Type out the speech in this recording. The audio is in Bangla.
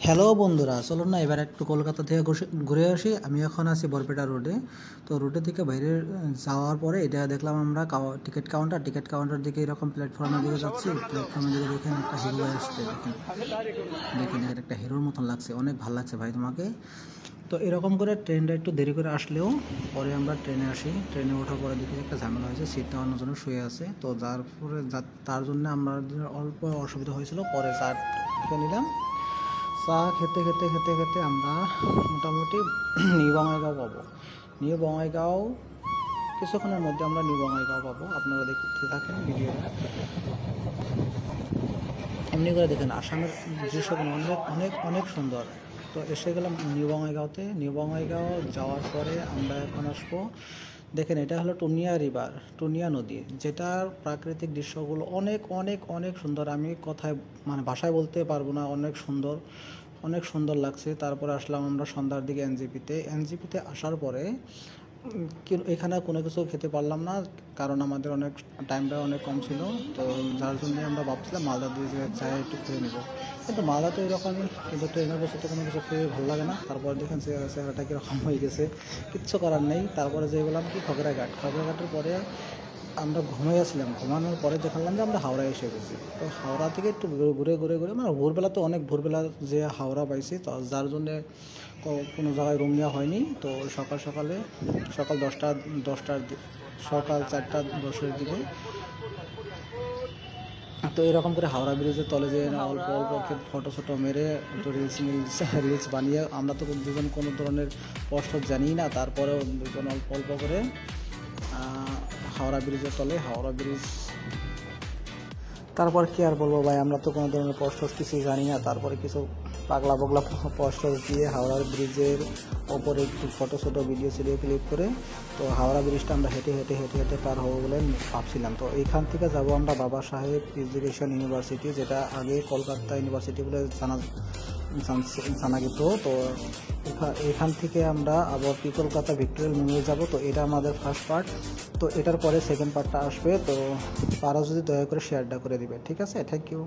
হ্যালো বন্ধুরা, চলুন না এবার একটু কলকাতা থেকে ঘুরে আসি। আমি এখন আছি বরপেটা রোডে। তো রোডে থেকে বাইরে যাওয়ার পরে এটা দেখলাম আমরা টিকিট কাউন্টার দিকে এরকম প্ল্যাটফর্মের দিকে যাচ্ছি। প্ল্যাটফর্মের দিকে দেখেন একটা হিরো আসছে, দেখেন দেখেন একটা হিরোর মতন লাগছে, অনেক ভালো লাগছে ভাই তোমাকে। তো এরকম করে ট্রেনটা একটু দেরি করে আসলেও পরে আমরা ট্রেনে আসি। ট্রেনে ওঠার পরে দেখি একটা ঝামেলা হয়েছে, সিটটা অন্যজনের শুয়ে আছে। তো যার পরে তার জন্য আমাদের অল্প অসুবিধা হয়েছিল। পরে চা খেয়ে নিলাম। চা খেতে খেতে খেতে খেতে আমরা মোটামুটি নিউ বঙ্গাইগাঁও পাবো। নিউ বঙ্গাইগাঁও কিছুক্ষণের মধ্যে আমরা নিউ বঙ্গাইগাঁও পাবো। আপনারা দেখতে থাকেন ভিডিওটা। এমনি করে দেখেন আসামের দৃশ্যগুলো অনেক অনেক অনেক সুন্দর। তো এসে গেলাম নিউ বঙ্গাইগাঁওতে। নিউ বঙ্গাইগাঁও যাওয়ার পরে আমরা এখন আসবো, দেখেন এটা হলো টুনিয়া রিভার, টুনিয়া নদী, যেটার প্রাকৃতিক দৃশ্যগুলো অনেক অনেক অনেক সুন্দর। আমি কথায় ভাষায় বলতে পারবো না, অনেক সুন্দর, অনেক সুন্দর লাগছে। তারপরে আসলাম আমরা সন্ধ্যার দিকে এনজিপিতে আসার পরে এখানে কোনো কিছু খেতে পারলাম না, কারণ আমাদের টাইমটা অনেক কম ছিল। তো যার জন্য আমরা ভাবছিলাম মালদা দিয়ে যে চায় একটু খেয়ে নেবো, কিন্তু মালদা তো এরকমই, কিন্তু ট্রেনের বসে তো কোনো কিছু খেয়ে ভালো লাগে না। তারপরে দেখেন চেহারাটা কীরকম হয়ে গেছে, কিচ্ছু করার নেই। তারপরে যে বললাম কি খগড়াঘাটের পরে আমরা ঘুমিয়েছিলাম। ঘুমানোর পরে দেখলাম যে আমরা হাওড়ায় এসে গেছি। তো হাওড়া থেকে একটু ঘুরে ভোরবেলা, তো অনেক ভোরবেলা যে হাওড়া পাইছি, তো যার জন্যে কোনো জায়গায় রুম নেওয়া হয়নি। তো সকাল 4:10 দিকে তো এরকম করে হাওড়া ব্রিজের তলে যে অল্প অল্প ফটো মেরে একটু রিলস বানিয়ে, আমরা তো দুজন কোনো ধরনের কষ্ট জানি না, তারপরেও দুজন অল্প অল্প করে হাওড়া ব্রিজের তলে, হাওড়া ব্রিজ। তারপর কি আর বলবো ভাই, আমরা তো কোনো ধরনের পোস্ট কিছুই জানি না। তারপরে কিছু পাগলা পোস্ট দিয়ে হাওড়া ব্রিজের ওপরে একটু ফটো ভিডিও ক্লিক করে তো হাওড়া ব্রিজটা আমরা হেঁটে হেঁটে হেঁটে হেঁটে পার হবো বলে ভাবছিলাম। তো এইখান থেকে যাব আমরা বাবা সাহেব এডুকেশন ইউনিভার্সিটি, যেটা আগে কলকাতা ইউনিভার্সিটি বলে জানা যেত। তো এখান থেকে আমরা আবার কলকাতা ভিক্টোরিয়া মেমোরিয়াল যাব। তো এটা আমাদের ফার্স্ট পার্ট। তো এটার পরে সেকেন্ড পার্টটা আসবে। তো তারা যদি দয়া করে শেয়ারটা করে দিবে, ঠিক আছে? Thank you.